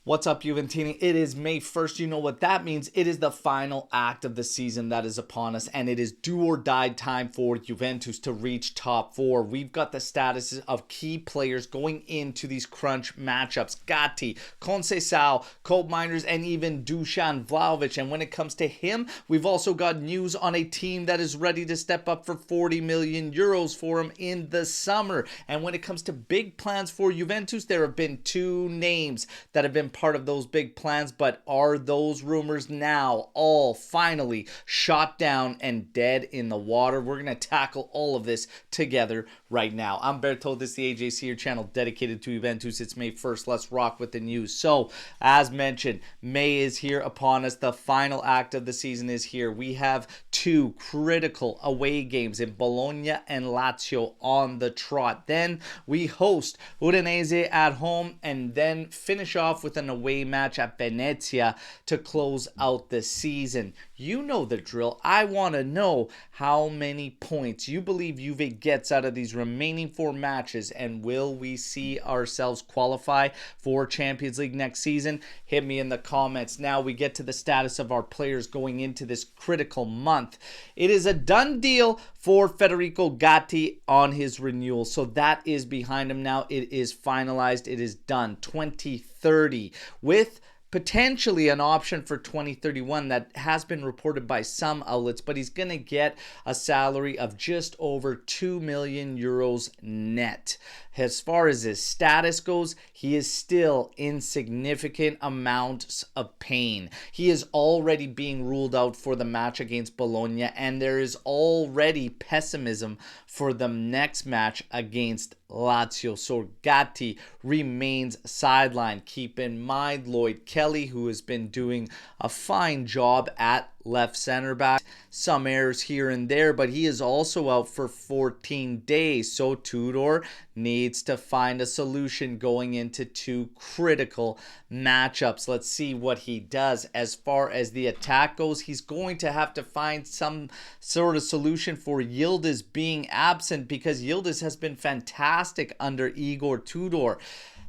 What's up, Juventini? It is May 1st. You know what that means. It is the final act of the season that is upon us, and it is do or die time for Juventus to reach top four. We've got the statuses of key players going into these crunch matchups. Gatti, Conceição, Koopmeiners, and even Dusan Vlahovic. And when it comes to him, we've also got news on a team that is ready to step up for 40 million euros for him in the summer. And when it comes to big plans for Juventus, there have been two names that have been part of those big plans, but are those rumors now all finally shot down and dead in the water? We're going to tackle all of this together right now. I'm Berto, this is the AJC, your channel dedicated to Juventus. It's May 1st. Let's rock with the news. So, as mentioned, May is here upon us. The final act of the season is here. We have two critical away games in Bologna and Lazio on the trot. Then we host Udinese at home and then finish off with an away match at Venezia to close out the season. You know the drill. I want to know how many points you believe Juve gets out of these remaining four matches, and will we see ourselves qualify for Champions League next season? Hit me in the comments. Now we get to the status of our players going into this critical month. It is a done deal for Federico Gatti on his renewal, so that is behind him now. It is finalized. It is done. 2030 with potentially an option for 2031 that has been reported by some outlets, but he's going to get a salary of just over 2 million euros net. As far as his status goes, he is still in significant amounts of pain. He is already being ruled out for the match against Bologna, and there is already pessimism for the next match against Lazio. So Gatti remains sidelined. Keep in mind Lloyd Kelly, who has been doing a fine job at left center back. Some errors here and there, but he is also out for 14 days. So Tudor needs to find a solution going into two critical matchups. Let's see what he does. As far as the attack goes, he's going to have to find some sort of solution for Yildiz being absent, because Yildiz has been fantastic under Igor Tudor.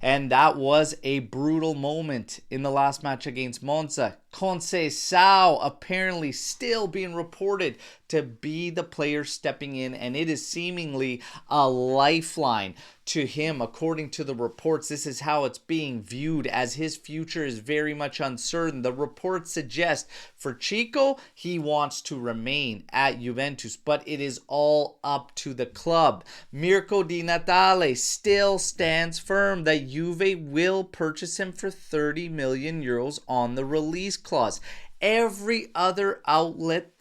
And that was a brutal moment in the last match against Monza. Conceição apparently still being reported to be the player stepping in, and it is seemingly a lifeline to him. According to the reports, this is how it's being viewed, as his future is very much uncertain. The reports suggest for Chico, he wants to remain at Juventus, but it is all up to the club. Mirko Di Natale still stands firm that Juve will purchase him for 30 million euros on the release clause. Every other outlet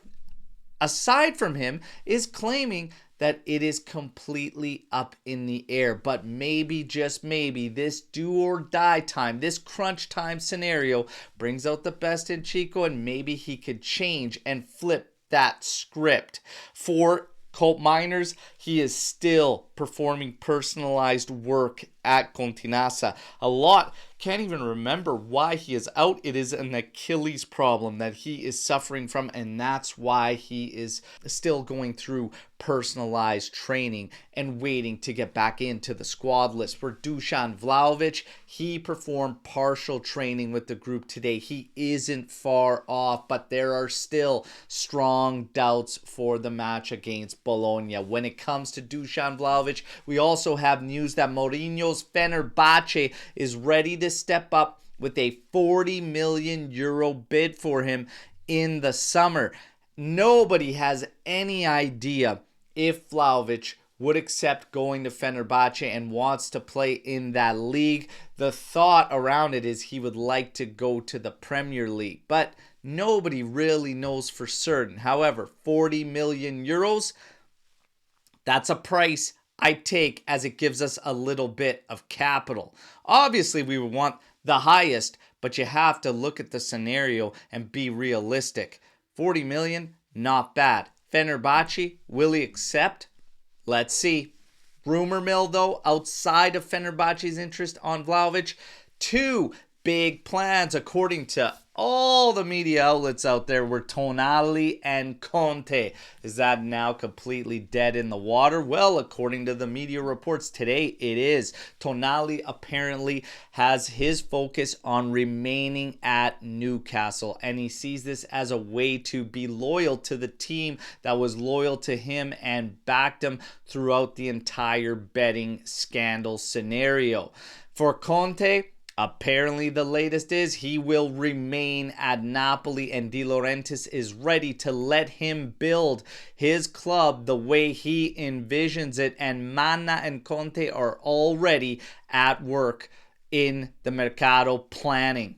aside from him is claiming that it is completely up in the air. But maybe, just maybe, this do or die time, this crunch time scenario brings out the best in Chico, and maybe he could change and flip that script. For Koopmeiners, he is still performing personalized work at Continassa. A lot can't even remember why he is out. It is an Achilles problem that he is suffering from, and that's why he is still going through personalized training and waiting to get back into the squad list. For Dusan Vlahovic, he performed partial training with the group today. He isn't far off, but there are still strong doubts for the match against Bologna. When it comes to Dusan Vlahovic, we also have news that Mourinho's Fenerbahce is ready to step up with a 40 million euro bid for him in the summer. Nobody has any idea if Vlahovic would accept going to Fenerbahce and wants to play in that league. The thought around it is he would like to go to the Premier League, but nobody really knows for certain. However, 40 million euros, that's a price I take, as it gives us a little bit of capital. Obviously, we would want the highest, but you have to look at the scenario and be realistic. 40 million, not bad. Fenerbahce, will he accept? Let's see. Rumor mill, though, outside of Fenerbahce's interest on Vlahovic, two big plans, according to all the media outlets out there, were Tonali and Conte. Is that now completely dead in the water? Well, according to the media reports today, it is. Tonali apparently has his focus on remaining at Newcastle, and he sees this as a way to be loyal to the team that was loyal to him and backed him throughout the entire betting scandal scenario. For Conte, apparently the latest is he will remain at Napoli, and De Laurentiis is ready to let him build his club the way he envisions it, and Manna and Conte are already at work in the Mercato planning.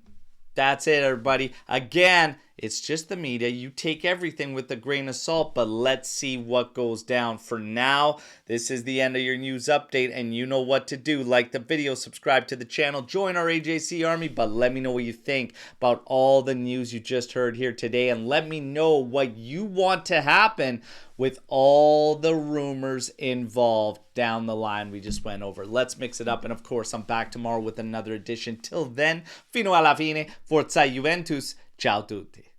That's it, everybody. Again, it's just the media. You take everything with a grain of salt, but let's see what goes down. For now, this is the end of your news update, and you know what to do. Like the video, subscribe to the channel, join our AJC army, but let me know what you think about all the news you just heard here today, and let me know what you want to happen with all the rumors involved down the line we just went over. Let's mix it up, and of course, I'm back tomorrow with another edition. Till then, fino alla fine, forza Juventus, ciao tutti.